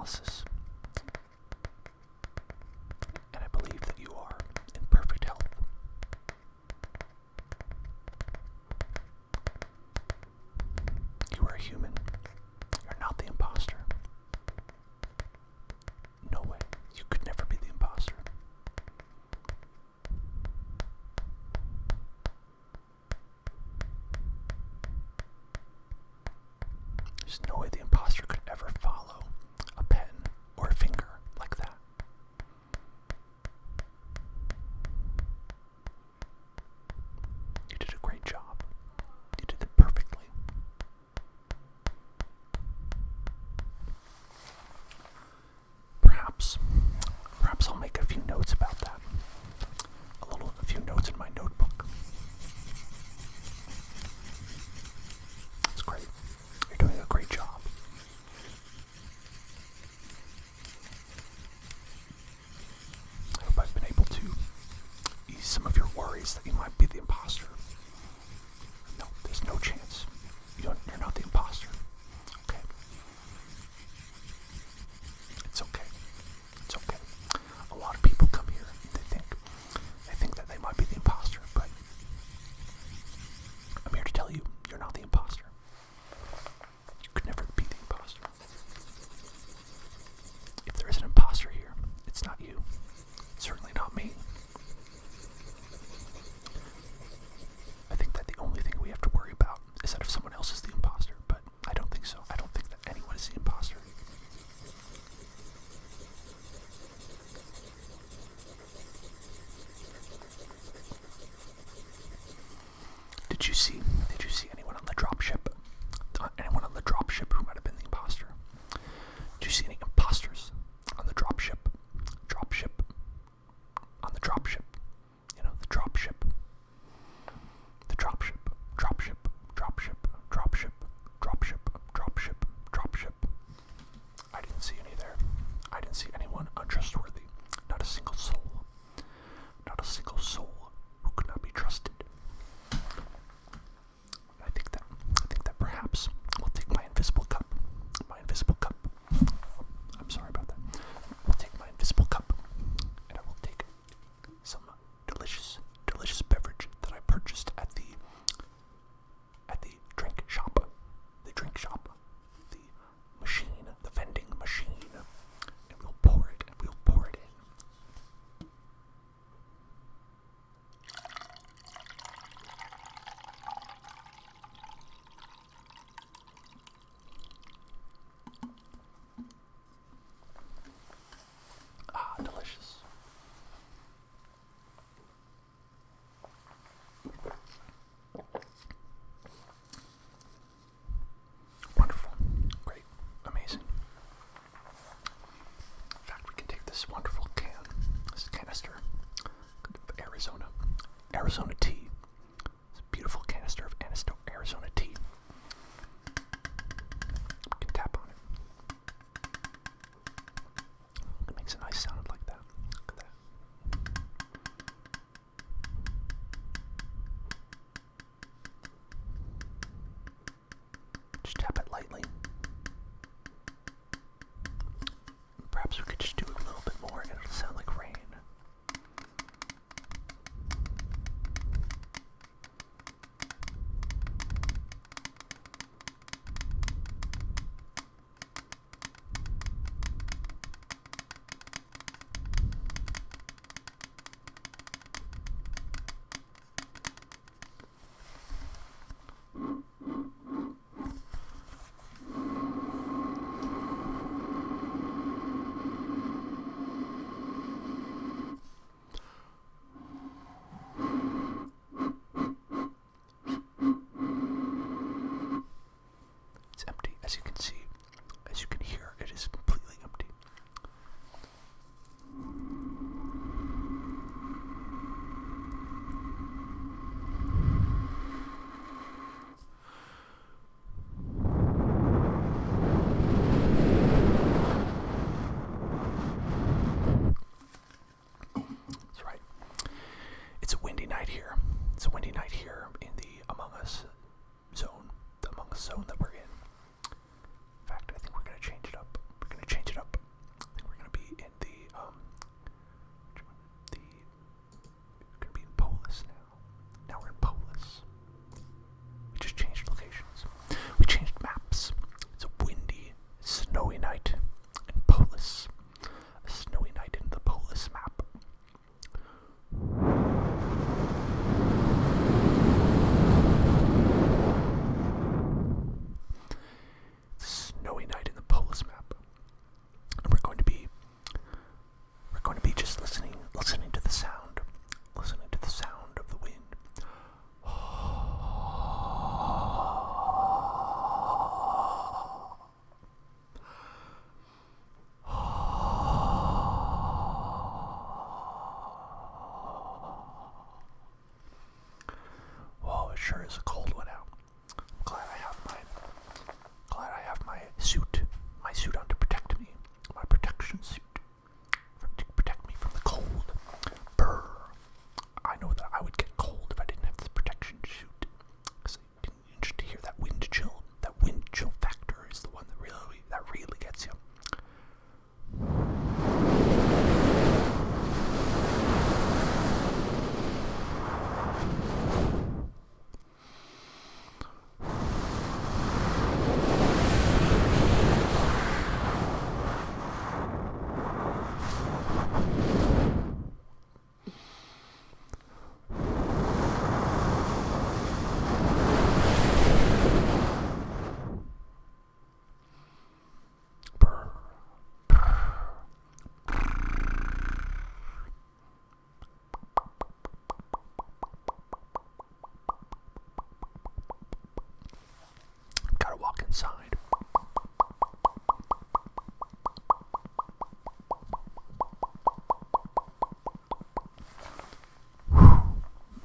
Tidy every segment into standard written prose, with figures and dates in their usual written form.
analysis, and I believe that you are in perfect health. You are a human. You're not the imposter. No way. You could never be the imposter. There's no way the imposter could ever follow a pen or a finger like that. You did a great job. You did it perfectly. Perhaps I'll make a few notes about that. A few notes in my notebook. It's great. You're doing a great job. I hope I've been able to ease some of your worries that you might be the imposter. No, there's no chance. You're not the imposter. Okay? It's okay. It's okay. A lot of people come here and they think that they might be the imposter, but I'm here to tell you, you're not the imposter. You could never be the imposter. If there is an imposter here, it's not you. It's certainly not me. I think that the only thing we have to worry about is that if someone else is the imposter, but I don't think so. I don't think that anyone is the imposter. Did you see anyone on the dropship? Anyone on the dropship who might have been the imposter? Did you see any imposters on the dropship? On the dropship. You know, the dropship. The dropship. I didn't see any there. I didn't see anyone untrustworthy. Not a single soul. Not a single soul who could not be trusted. I think that perhaps we'll take my invisible cup. I'm sorry about that. We'll take my invisible cup, and I will take some delicious beverage that I purchased at the drink shop. The machine, the vending machine, and we'll pour it in. Delicious. Wonderful. Great. Amazing. In fact, we can take this wonderful this canister of Arizona tea. It's a beautiful canister of Arizona tea. We can tap on it. It makes a nice sound like that. Look at that. Just tap it lightly. Perhaps we could just do it a little bit more and it'll sound like rain. As you can see, as you can hear, it is completely empty. That's right. It's a windy night here. It's a windy night here in the Among Us zone, the Among Us zone that we're in. In fact, I think we're going to change it up. We're going to change it up. glad I have my suit on to protect me, my protection suit, to protect me from the cold. Brr. I know that I would get cold if I didn't have this protection suit, because I didn't just hear that wind chill. That wind chill factor is the one that really gets you. Gotta walk inside.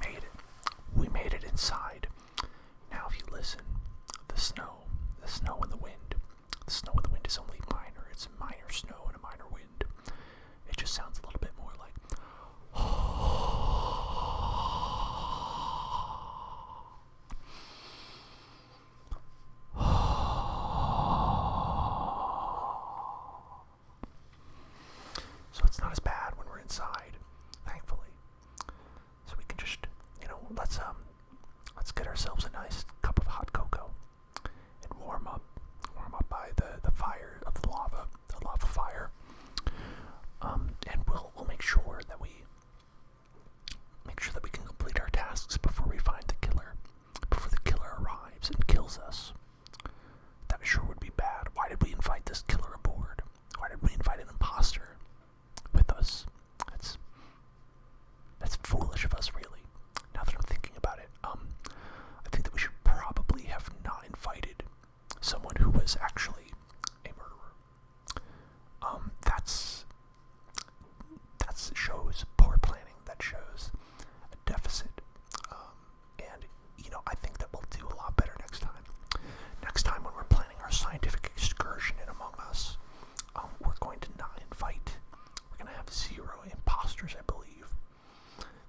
Made it. We made it inside. Now if you listen, the snow and the wind. The snow and the wind is only minor. It's minor snow and a minor wind. It just sounds a little bit more like so it's not as bad when we're inside, thankfully. So we can just, let's get ourselves a nice cup of hot cocoa and warm up by the fire of the lava fire. And we'll make sure that we can complete our tasks before we find the killer, before the killer arrives and kills us. That sure would be bad. Why did we invite this killer aboard? Why did we invite an imposter with us? That's foolish of us, really. Now that I'm thinking about it, I think that we should probably have not invited someone who was actually a murderer. That shows poor planning. That shows a deficit. And I think that we'll do a lot better next time. Next time when we're planning our scientific excursion in Among Us, we're going to not invite. We're going to have 0 imposters, I believe.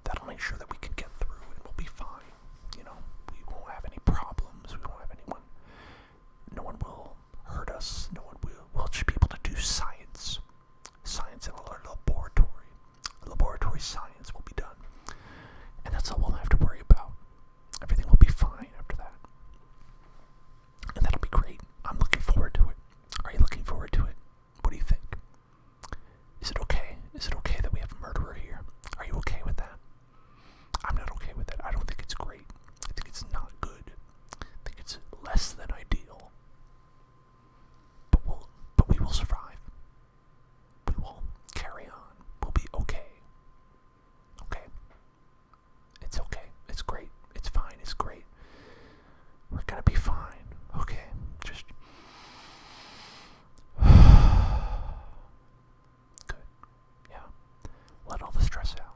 That'll make sure that we can get through and we'll be fine. We won't have any problems. We won't have anyone. No one will hurt us. No one will. We'll just be able to do science. Science in a laboratory. Laboratory science will be done. And that's all we'll have to worry about. Everything will be fine after that. And that'll be great. I'm looking forward to it. Are you looking forward to it? What do you think? Is it okay? Is it okay that we have a murderer here? Are you okay with that? I'm not okay with it. I don't think it's great. I think it's not good. I think it's less than ideal. But we will survive. We will carry on. We'll be okay. Okay? It's okay. It's great. It's fine. It's great. We're gonna be fine. Okay? Just good. Yeah. Let all the stress out.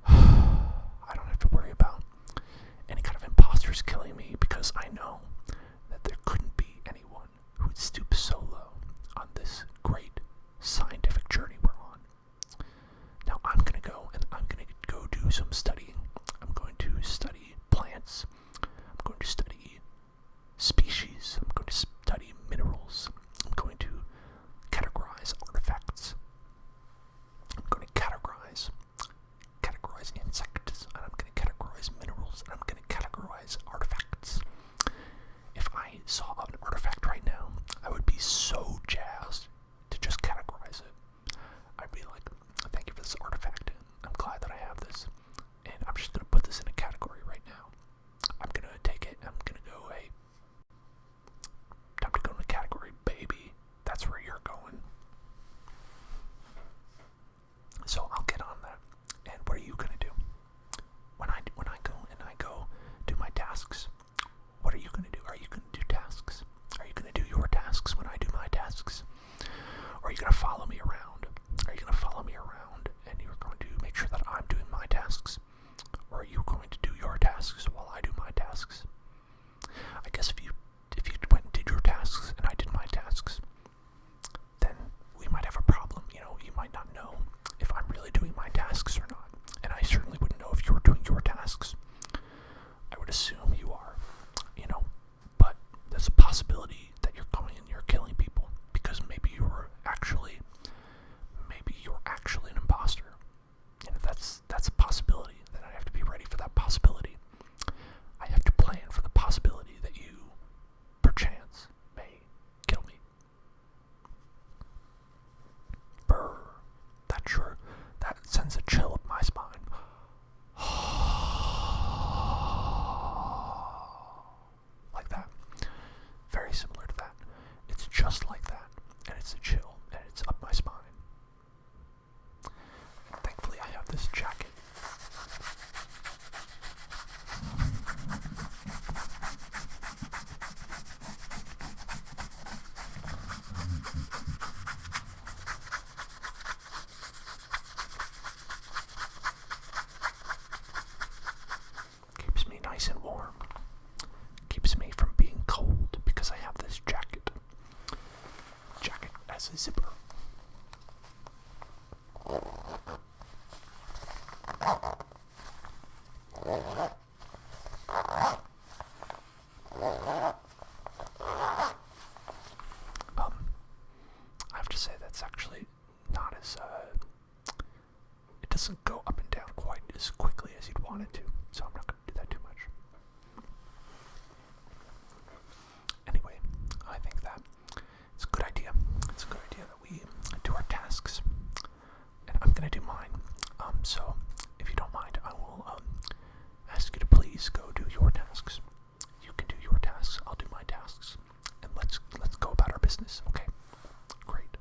I don't have to worry about any kind of imposters killing me because I know that there couldn't be anyone who would stoop so low on this great scientific journey we're on. Now I'm going to go and I'm going to go do some studying. I'm going to study plants. I'm going to study species. I'm going to study minerals. I'm going to categorize artifacts. I'm going to categorize insects, and I'm going to categorize minerals, and I'm going to categorize artifacts. If I saw an artifact right now, I would be so jazzed to just categorize it. I'd be like, thank you for this artifact. I'm glad that I have this. And I'm zipper. I have to say that's actually not as, it doesn't go up and down quite as quickly as you'd want it to, so I'm not going to do that too much. Anyway, I think that it's a good idea. It's a good idea that we do our tasks, and I'm going to do mine. So if you don't mind, I will ask you to please go do your tasks. You can do your tasks, I'll do my tasks, and let's go about our business, okay? Great.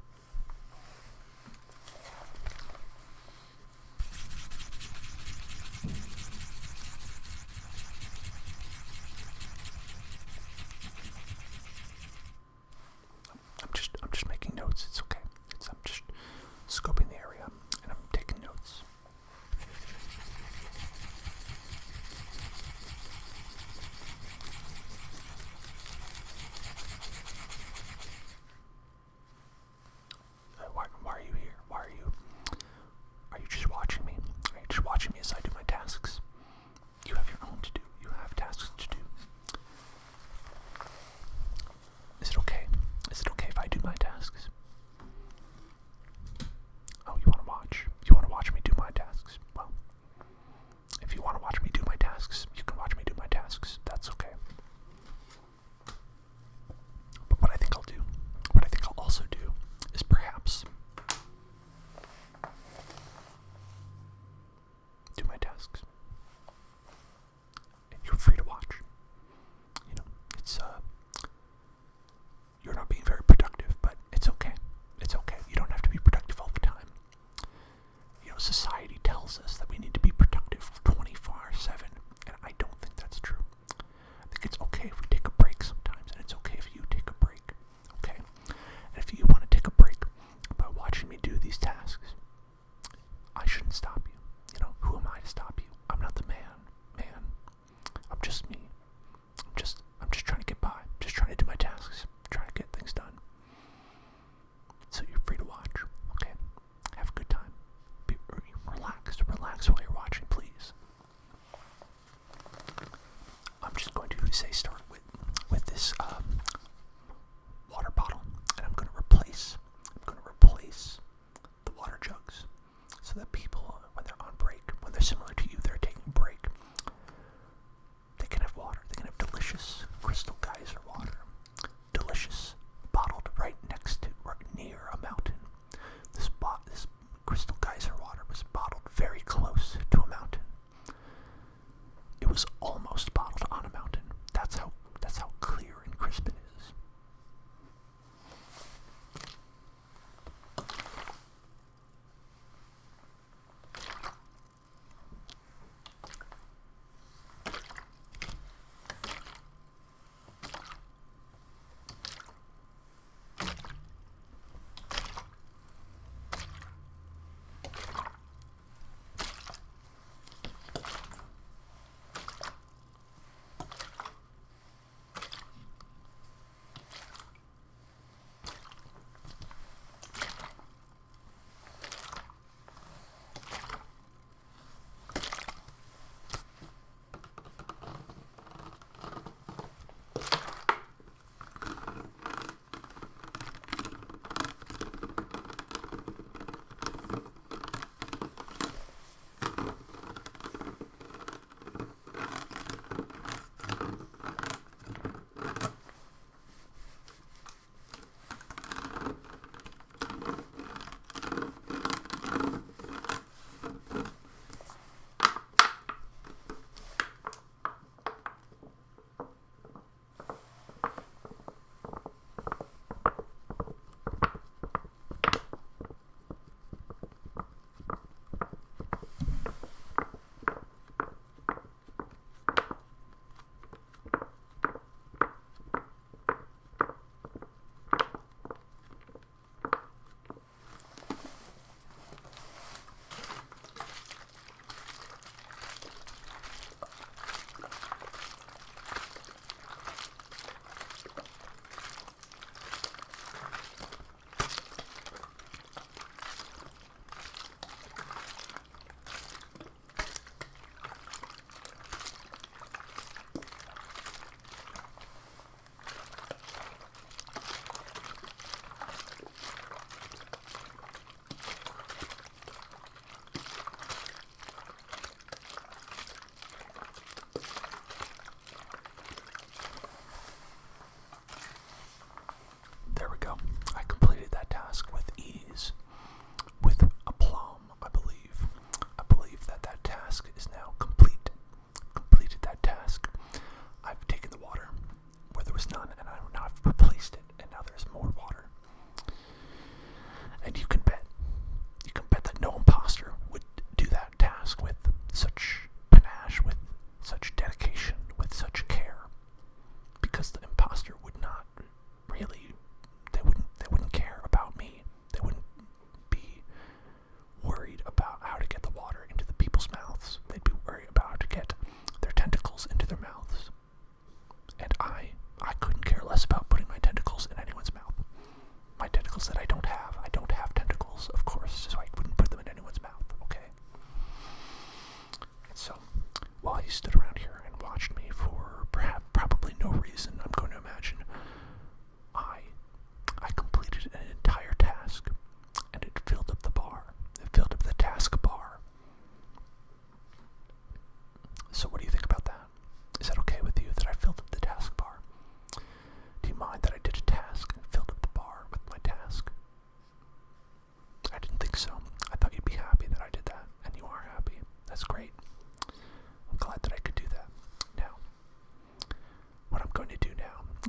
I'm just making notes. It's okay. I'm just scoping the area and I'm taking notes. Why are you here? Are you just watching me? Are you just watching me as I do my tasks? You have your own to do. You have tasks to do. Is it okay? Is it okay if I do my tasks? Oh, you want to watch? You want to watch me do my tasks? Well, if you want to watch me do my tasks, you can watch me do my tasks. That's okay. But what I think I'll also do, is perhaps do my tasks. And you're free to watch. You know, it's, you're not being very productive, but it's okay. It's okay. You don't have to be productive all the time. You know, society tells us that we need to be productive 24/7, and I don't think that's true. I think it's okay if we take a break sometimes, and it's okay if you take a break, okay? And if you want to take a break by watching me do these tasks, I shouldn't stop you. You know, who am I to stop you? I'm not the man. I'm just me. I'm just trying to get by. Just trying to do my tasks. Trying to get things done. So you're free to watch, okay? Have a good time. Relax while you're watching, please. I'm just going to start with this water bottle, and I'm going to replace the water jugs, so that people, when they're on break, when they're similar to you, they're taking a break, they can have water. They can have delicious crystal geyser water, delicious, bottled right near a mountain. This crystal geyser water was bottled very close to a mountain. It was almost bottled on a mountain. That's how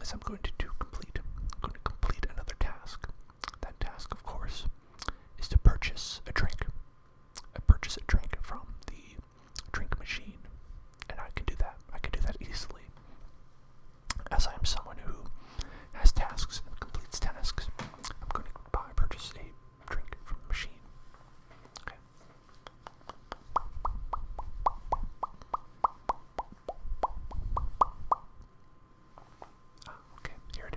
is I'm going to complete another task. That task, of course, is to purchase a drink. I purchase a drink from the drink machine, and I can do that. I can do that easily, as I am someone who has tasks and completes tasks. I'm going to purchase a drink from the machine. Okay. Okay, here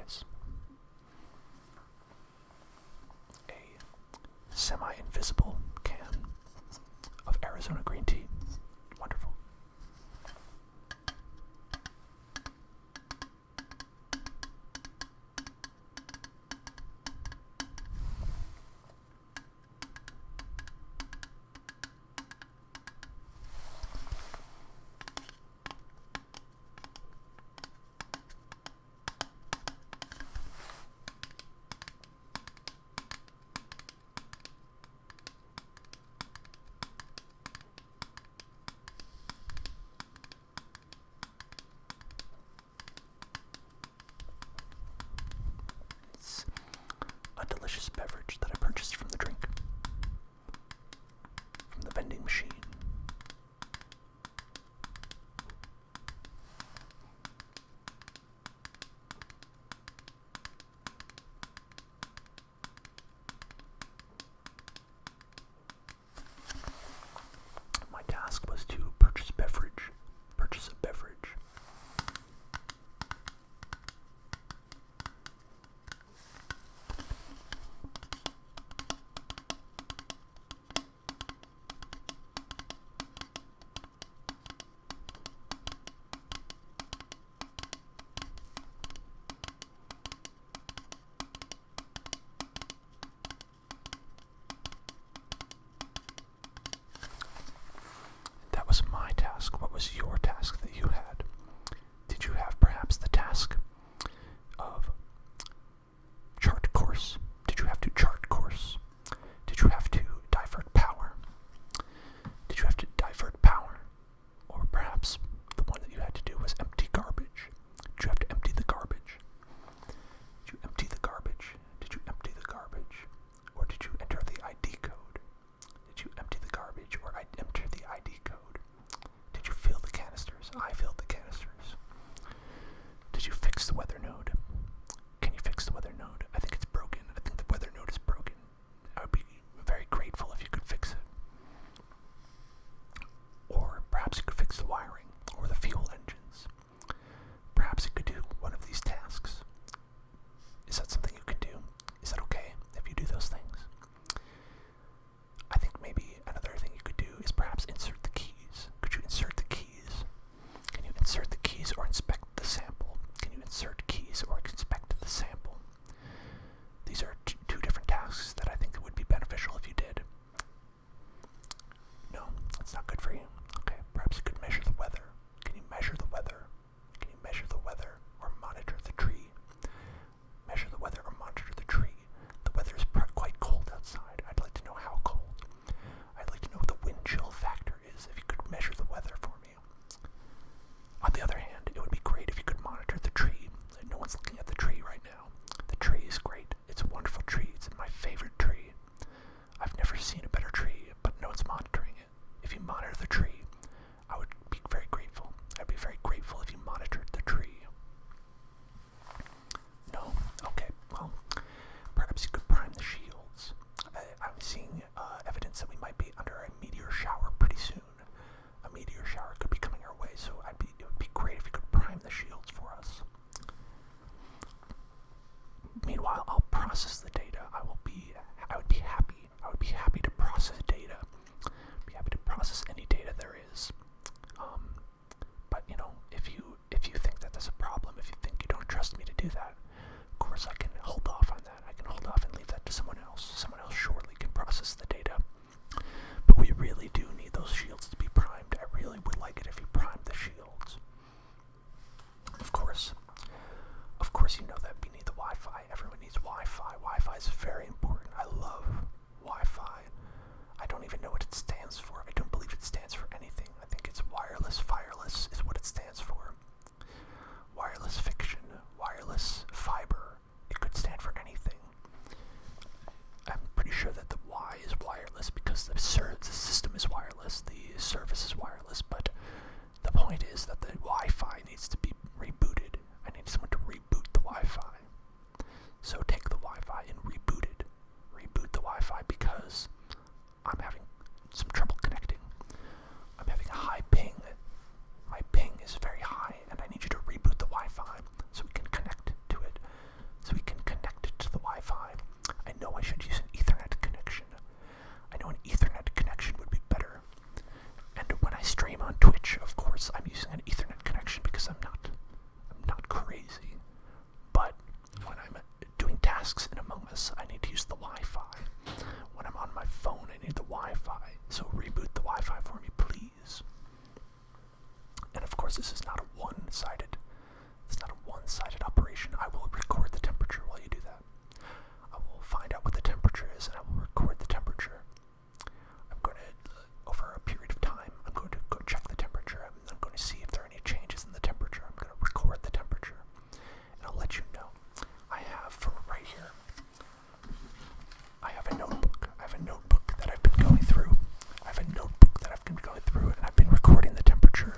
crazy. But when I'm doing tasks in Among Us, I need to use the Wi-Fi. When I'm on my phone, I need the Wi-Fi. So reboot the Wi-Fi for me, please. And of course, this is not a one-sided. It's not a one-sided operation. I will record the temperature while you do that. I will find out what the temperature is, and I will record the temperature. I'm going to, over a period of time, I'm going to go check the temperature. I'm going to see if there are any changes in the temperature. I'm going to record the temperature, and I'll let you know. I have, for right here, I have a notebook. I have a notebook that I've been going through. And I've been recording the temperature.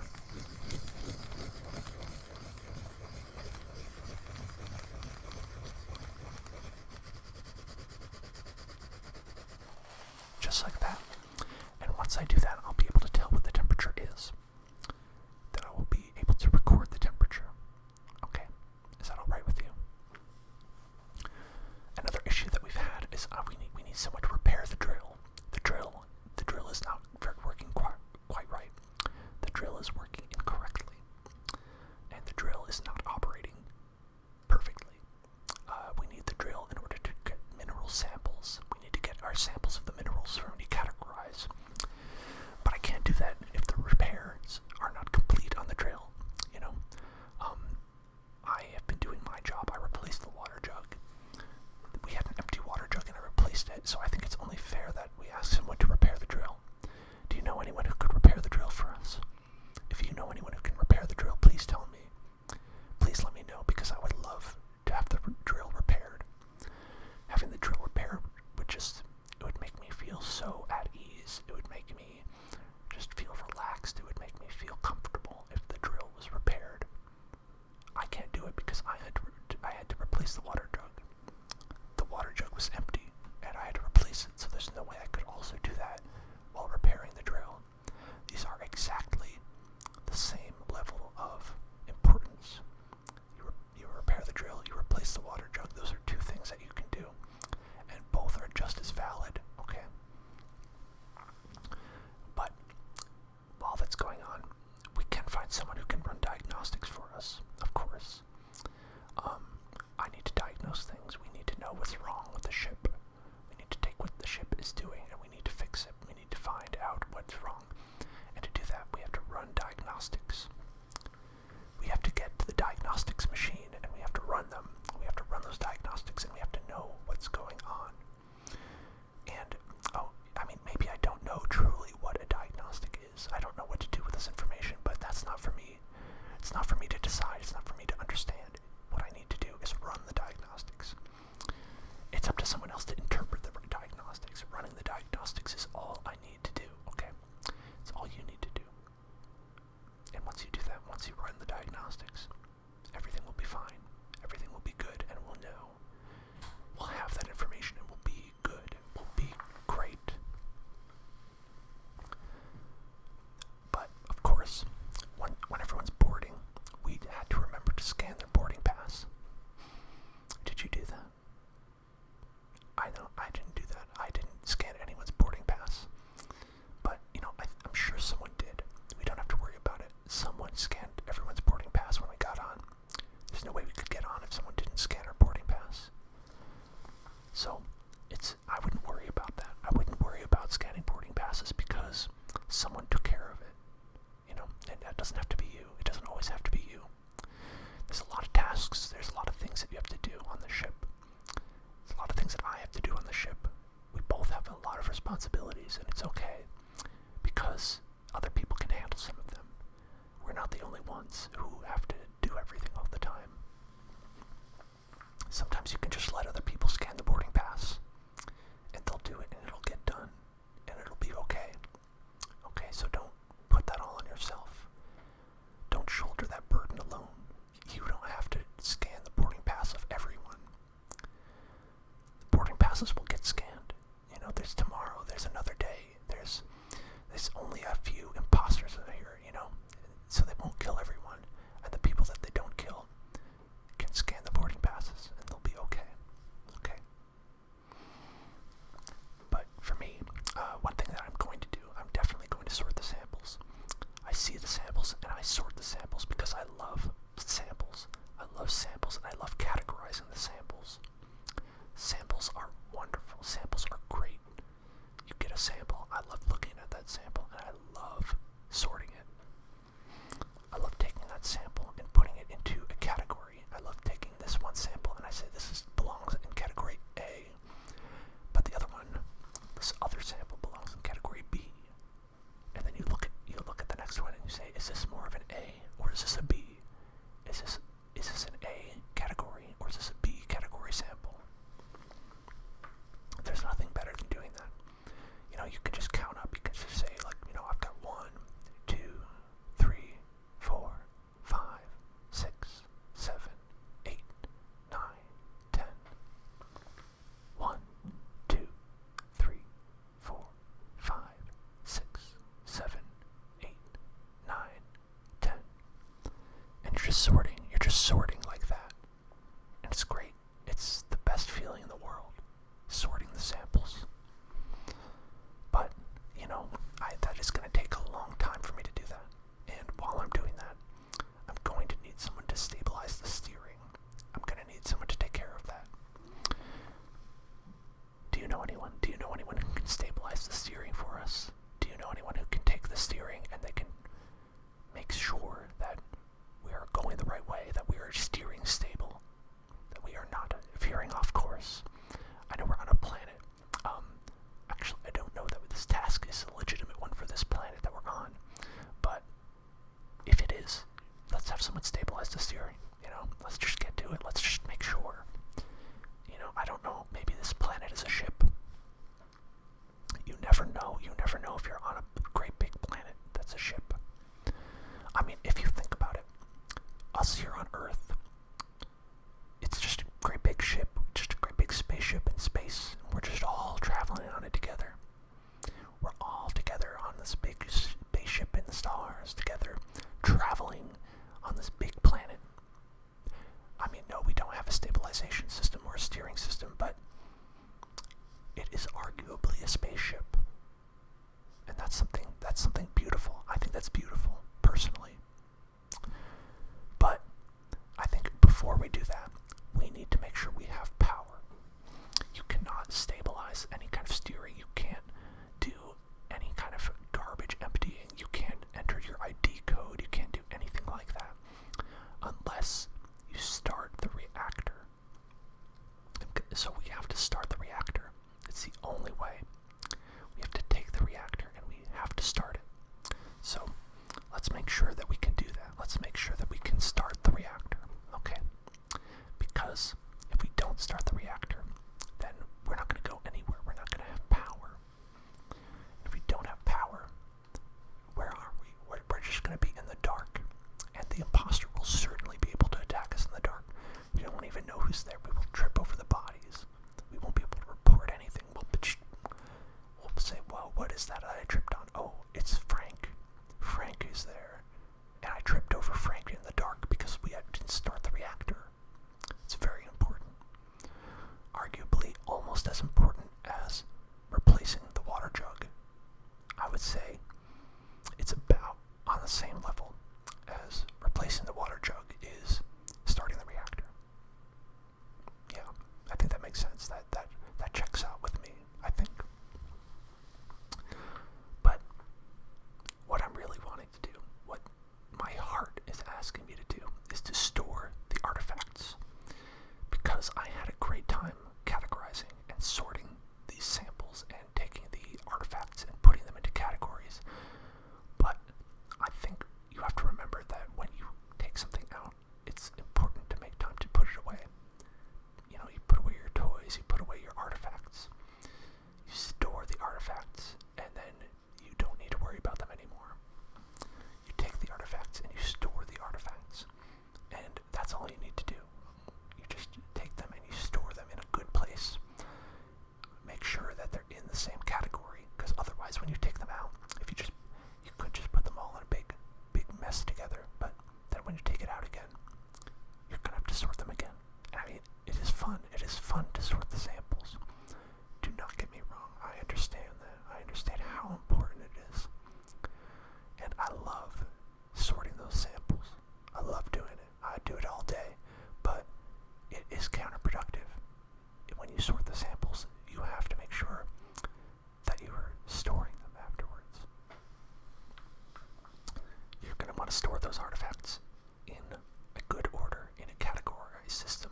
you can just count up. You can just say, like, I've got 1, 2, 3, 4, 5, 6, 7, 8, 9, 10. 1, 2, 3, 4, 5, 6, 7, 8, 9, 10. And you're just sorting like that. And it's great. It's the best feeling in the world, sorting the samples. But, that is going to take a long time for me to do that. And while I'm doing that, I'm going to need someone to stabilize the steering. I'm going to need someone to take care of that. Do you know anyone? Do you know anyone who can stabilize the steering for us? Do you know anyone who can take the steering and they can make sure that we are going the right way, that we are steering stable, that we are not veering off course? I know we're on a planet. Actually, I don't know that this task is a legitimate one for this planet that we're on, but if it is, let's have someone stabilize the steering. Let's just get to it. Let's just make sure. I don't know. Maybe this planet is a ship. You never know. You never know if you're on a great big planet that's a ship. I mean, if you think about it, us here on Earth, it's just a great big ship, just a great big spaceship in space. We're just all traveling on it together. We're all together on this big spaceship in the stars, together traveling on this big planet. I mean, no, we don't have a stabilization system or a steering system, but it is arguably a spaceship. And that's something beautiful. I think that's beautiful, personally. But I think before we do that, we need to make sure we have power. You cannot stabilize any kind of steering. You can't do any kind of garbage emptying. You can't enter your ID code. You can't do anything like that unless you start the reactor. So we have to start the reactor. It's the only way. We have to take the reactor and we have to start it. So let's make sure that we can do that. Let's make sure that we can start the reactor, okay? Because if we don't start the reactor, then we're not going to go anywhere. We're not going to have power. If we don't have power, where are we? We're just going to be in the dark. And the imposter will certainly be able to attack us in the dark. We don't even know who's there. We will trip over the bodies. We won't be able to report anything. We'll say, well, what is that I tripped on? Oh, it's Frank. Frank is there. And I tripped over Frank in the dark because we didn't start the reactor. It's very important. Arguably almost as important as replacing the water jug. I would say it's about on the same level as replacing the water jug is starting the reactor. Yeah, I think that makes sense. That checks out with me, I think. But what I'm really wanting to do, what my heart is asking me to do, is to store the artifacts. Because I had a great time categorizing and sorting these samples and taking the artifacts and putting them into categories. But I think you have to remember that when you take something out, it's important to make time to put it away. You put away your toys, you put away your artifacts, you store the artifacts, and then you don't need to worry about them anymore. You take the artifacts and you store the artifacts, and that's all you need to do. You just take them and you store them in a good place. Make sure that they're in the same category, because otherwise when you take them out, you could just put them all in a big mess together, but then when you take it out again, you're gonna have to sort them again. And I mean, it is fun. It is fun to sort the samples. Do not get me wrong. I understand that. I understand how important it is. And I love sorting those samples. I love doing it. I do it all day. But it is counterproductive. When you sort the samples, you have to make sure that you are storing them afterwards. You're going to want to store those artifacts in a good order, in a categorized system,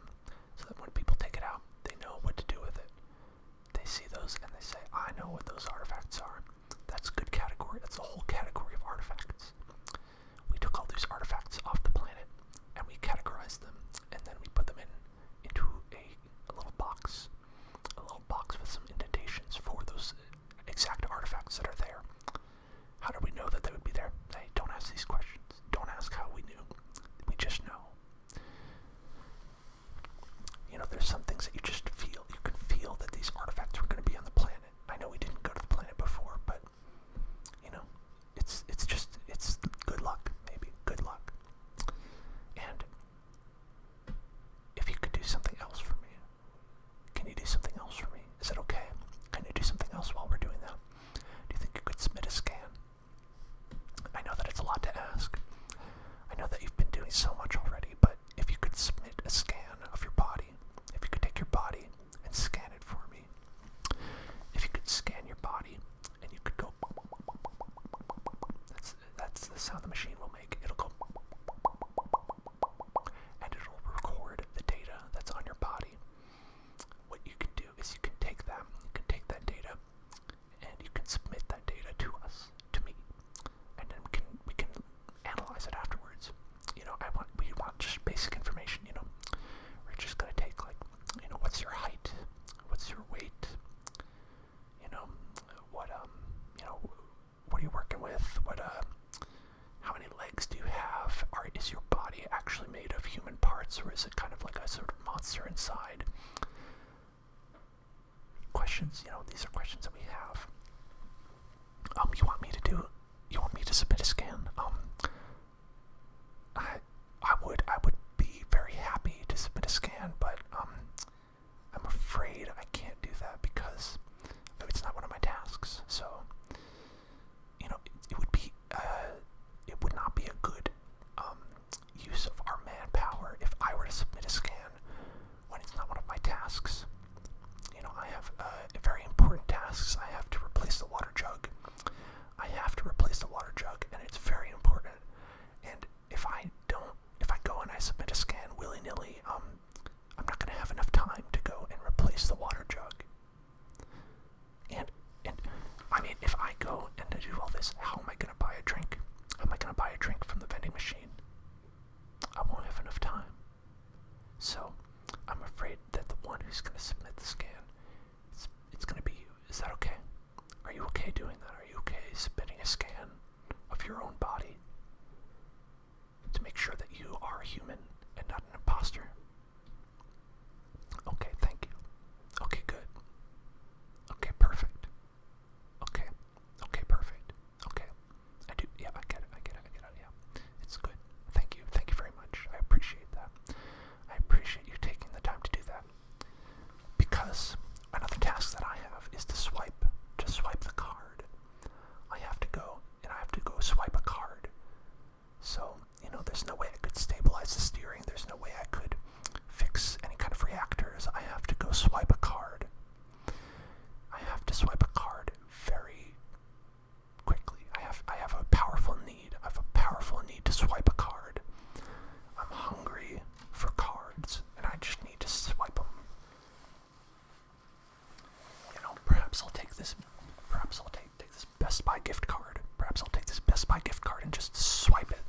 so that when people take it out, they know what to do with it. They see those and they say, I know what those artifacts are. That's a good category. That's a whole category of artifacts. We took all these artifacts off the planet and we categorized them, and then we put them into a little box with some indentations for those exact artifacts. outside. Questions, these are questions that we have. You want me to submit a scan? I would be very happy to submit a scan, but I'm afraid I can't do that because it's not one of my tasks. So, it would not be a good use of our manpower if I were to submit a scan when it's not one of my tasks. I have very important tasks. I have to replace the water jug. And it's very important. And if I go and I submit a scan willy-nilly, I'm not going to have enough time to go and replace the water jug. And I mean, if I go and I do all this, how am I going to buy a drink? How am I going to buy a drink from the vending machine? I won't have enough time. So, I'm afraid that the one who's going to submit the scan, it's going to be you. Is that okay? Are you okay doing that? Are you okay submitting a scan of your own body to make sure that you are a human and not an imposter? Okay, thank you. Okay, good. Okay, perfect. Okay, perfect. Okay, I do, yeah, I get it, yeah. It's good. Thank you very much. I appreciate that. I appreciate you taking the time to do that. Because another task that I have is to swipe the card. I have to go swipe a card. So, there's no way I could stabilize the steering. There's no way I could fix any kind of reactors. I have to go swipe a card. I have to swipe a card very quickly. I have a powerful need. I have a powerful need to swipe a card. I'm hungry for cards, and I just need to swipe them. Perhaps I'll take this Best Buy gift card. Perhaps I'll take this Best Buy gift card and just swipe it.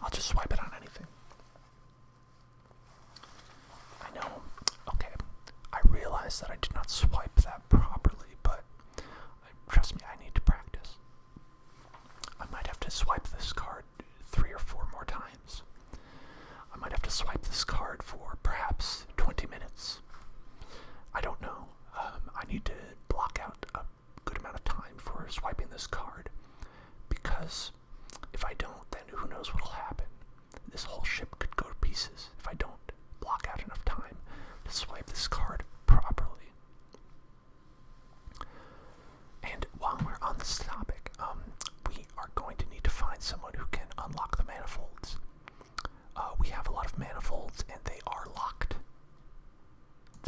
I'll just swipe it on anything. I know. Okay. I realize that I did not swipe that properly, but trust me, I need to practice. I might have to swipe this card 3 or 4 more times. I might have to swipe this card for perhaps 20 minutes. I don't know. I need to block out a good amount of time for swiping this card, because if I don't, then who knows what'll happen. This whole ship could go to pieces if I don't block out enough time to swipe this card properly. And while we're on this topic, we are going to need to find someone who can unlock the manifolds. We have a lot of manifolds, and they are locked.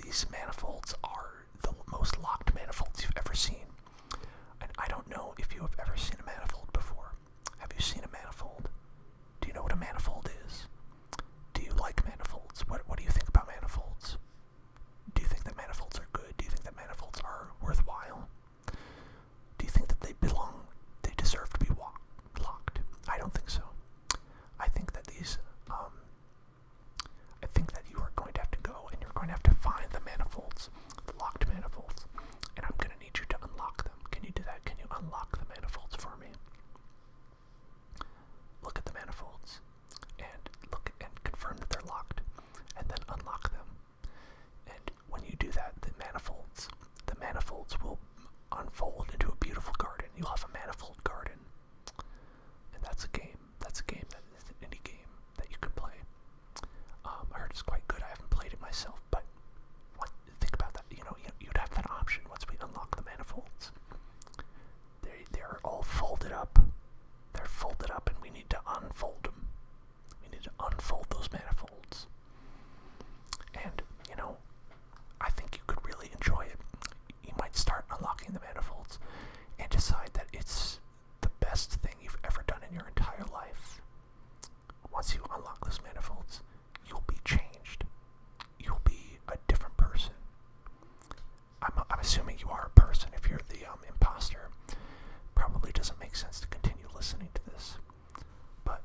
These manifolds are the most locked manifolds you've ever seen. And I don't know if you have ever seen a manifold before. Have you seen a manifold? Do you know what a manifold is? Do you like manifolds? What do you think about manifolds? Do you think that manifolds are good? Do you think that manifolds are worthwhile? Do you think that they deserve to be locked? I don't think so. I think that you are going to have to go and you're going to have to find the manifolds, the locked manifolds, and I'm going to need you to unlock them. Can you do that? Can you unlock the manifolds for me? Look at the manifolds and look and confirm that they're locked, and then unlock them. And when you do that, the manifolds will unfold into a beautiful garden. You'll have a manifold garden. And that's a game. That's a game that is an indie game that you can play. I heard it's quite good. I haven't played it myself, but think about that. You'd have that option once we unlock the manifolds. They're all folded up. They're folded up, and we need to unfold them. We need to unfold those manifolds. And, I think you could really enjoy it. You might start unlocking the manifolds and decide that it's the best thing you've ever done in your entire life. Once you unlock those manifolds, you'll be changed. You'll be a different person. I'm assuming you are a person. If you're the imposter, probably doesn't make sense to continue listening to this. But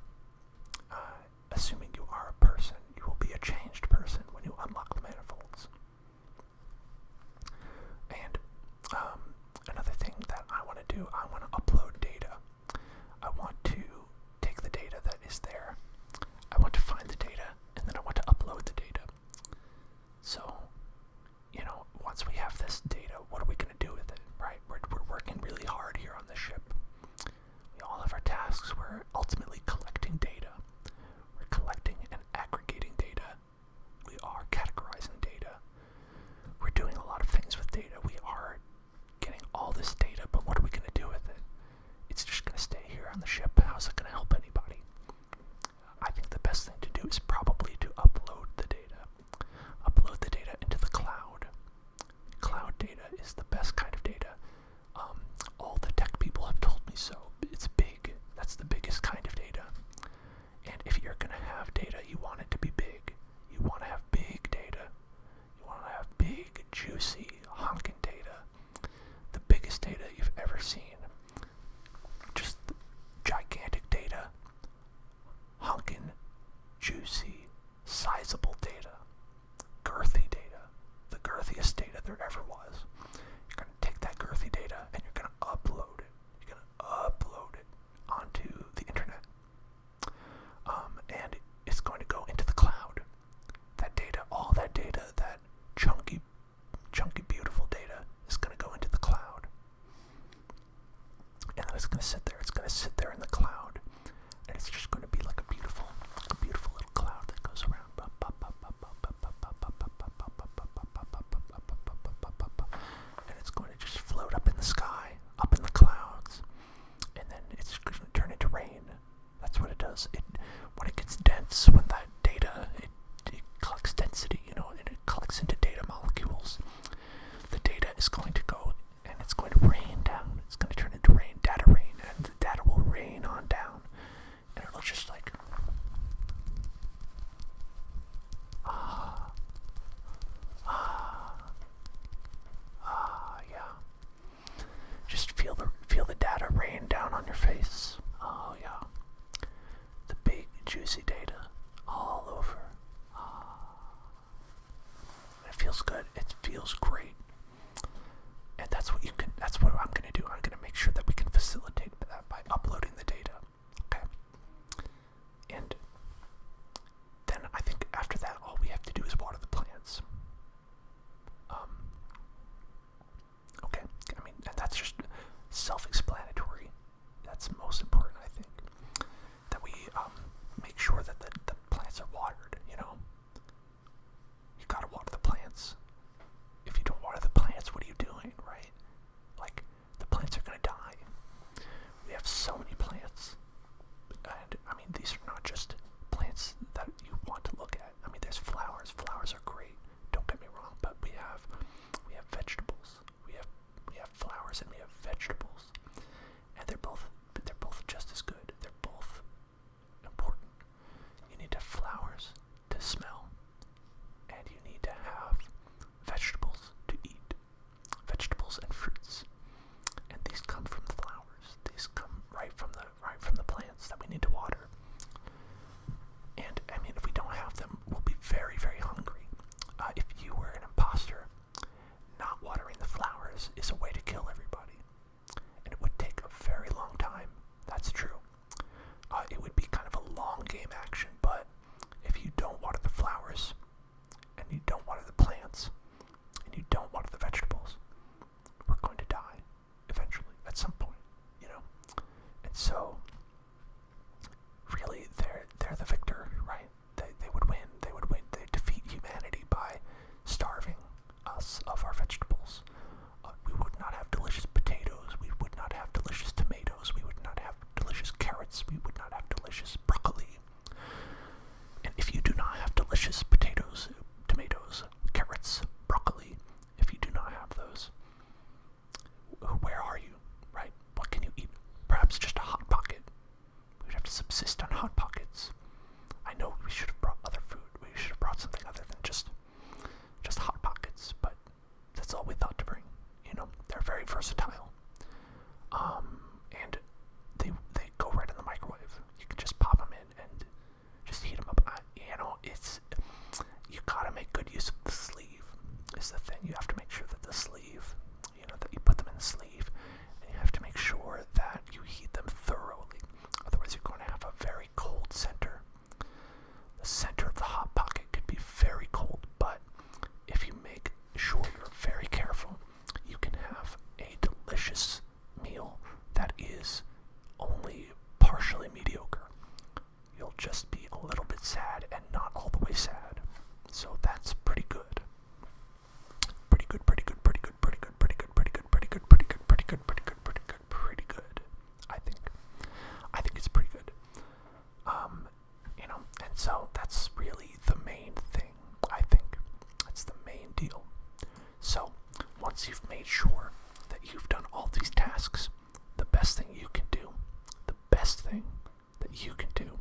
assuming you are a person, you will be a changed person when you unlock the manifolds. And another thing that I want tasks, the best thing you can do, the best thing that you can do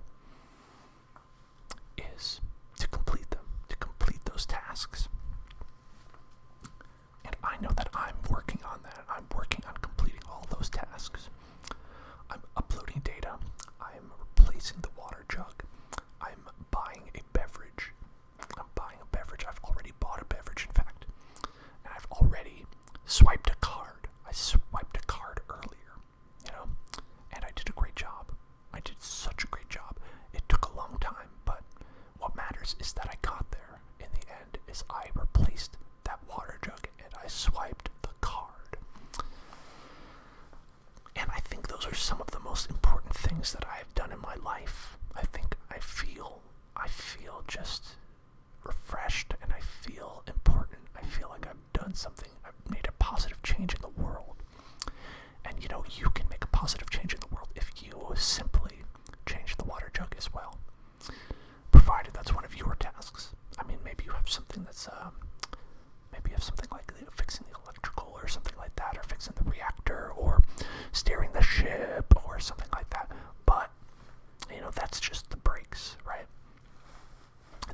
is to complete them, to complete those tasks. And I know that I'm working on that. I'm working on completing all those tasks. I'm uploading data. I'm replacing the water jug. I'm buying a beverage. I've already bought a beverage, in fact. And I've already swiped a card. I swiped a card earlier, and I did a great job. I did such a great job. It took a long time, but what matters is that I got there. In the end, is I replaced that water jug and I swiped the card. And I think those are some of the most important things that I have done in my life. I feel just refreshed, and I feel important. I feel like I've done something. I've made a positive change in the world. And you can make a positive change in the world if you simply change the water jug as well. Provided that's one of your tasks. I mean, maybe you have something that's, maybe you have something like fixing the electrical or something like that, or fixing the reactor, or steering the ship, or something like that. But, that's just the brakes, right?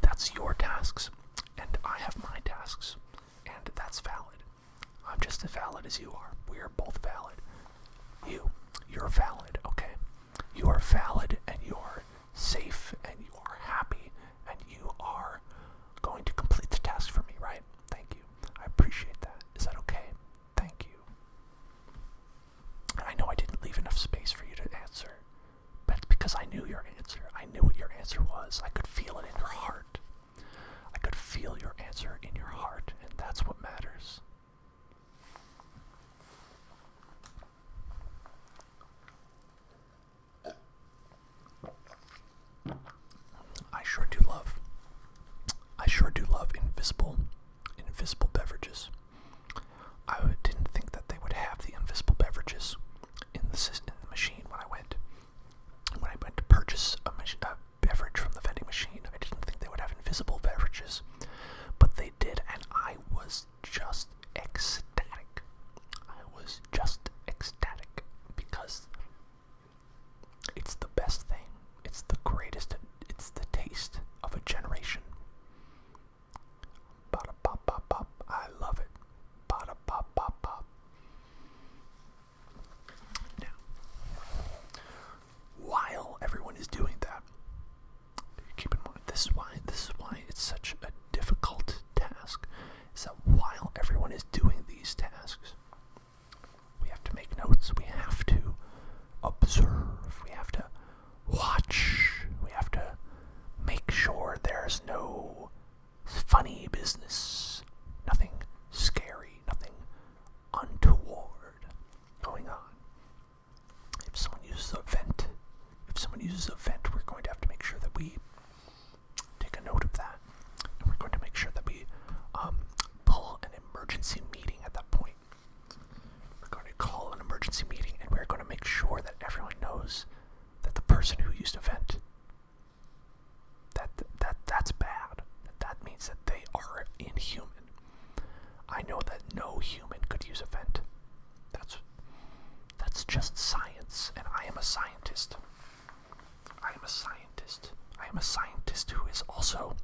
That's your tasks, and I have my tasks, and that's valid. I'm just as valid as you are. We are both valid. You're valid, okay? You are valid, and you are safe, and you are happy, and you are going to complete the task for me, right? Thank you. I appreciate that. Is that okay? Thank you. I know I didn't leave enough space for you to answer, but it's because I knew your answer. I knew what your answer was. I could feel it in your heart. I could feel your answer in your heart, and that's what matters. I sure do love invisible beverages. I didn't think that they would have the invisible beverages in the machine when I went to purchase a beverage from the vending machine. I didn't think they would have invisible beverages, but they did, and I was just ecstatic. Because it's the best thing. It's the greatest. It's the taste of a generation. Bada pop pop pop. I love it. Bada pop pop pop. Now, while everyone is doing that, keep in mind this is why it's such a difficult task. Is that while everyone is doing these tasks, we have to make notes. We have to observe. We have to watch. We have to make sure there's no funny business, nothing scary, nothing untoward going on. If someone uses a vent, we're going to have to make sure that we take a note of that. And we're going to make sure that we pull an emergency meeting at that point. We're going to call an emergency meeting, and we're going to make sure that everyone knows that the person who used a vent, that's bad. That means that they are inhuman. I know that no human could use a vent. That's just science, and I am a scientist. I am a scientist who is also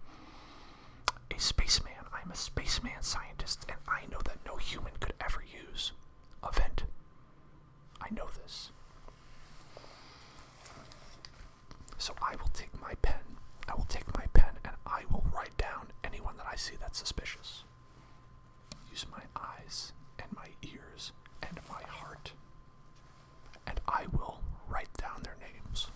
a spaceman. I'm a spaceman scientist, and I know that no human could ever use a vent. I know this. So I will take my pen, and I will write down anyone that I see that's suspicious. Use my eyes and my ears and my heart, and I will write down their names.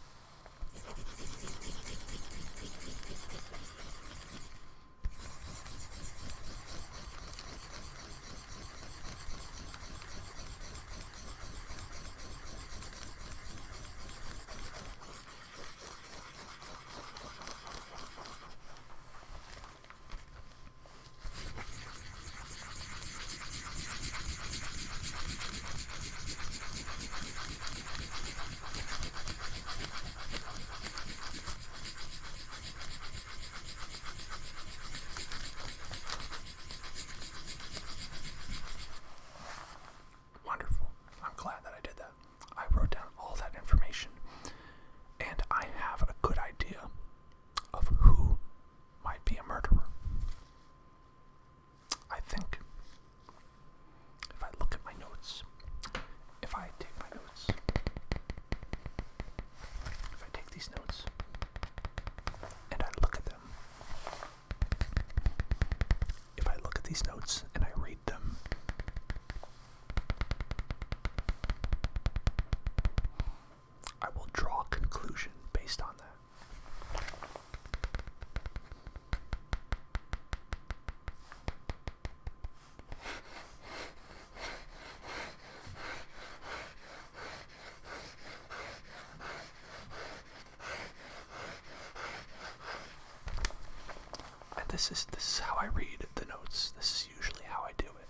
this is how I read the notes. This is usually how I do it.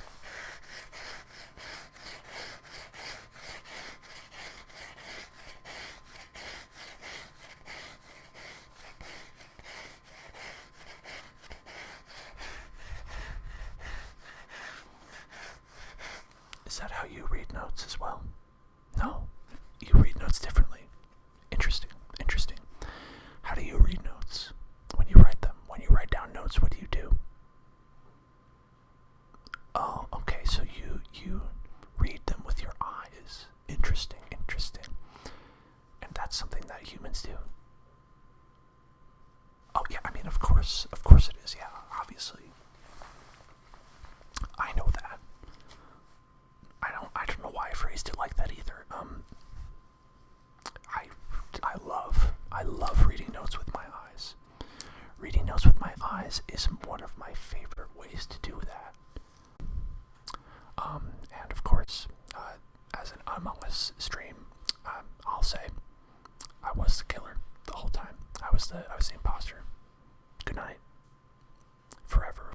Is that how you read notes as well? No, you read notes differently. Interesting, interesting. How do you read notes when you write them? When you write down notes, what do you do? Oh, okay, so you read them with your eyes. Interesting, interesting. And that's something that humans do. Oh yeah, I mean, of course it is. Yeah, obviously. I know that. I don't know why I phrased it like that either. I love reading notes with my eyes. Reading notes with my eyes is one of my favorite ways to do that. And of course, as an Among Us stream, I'll say I was the killer the whole time. I was the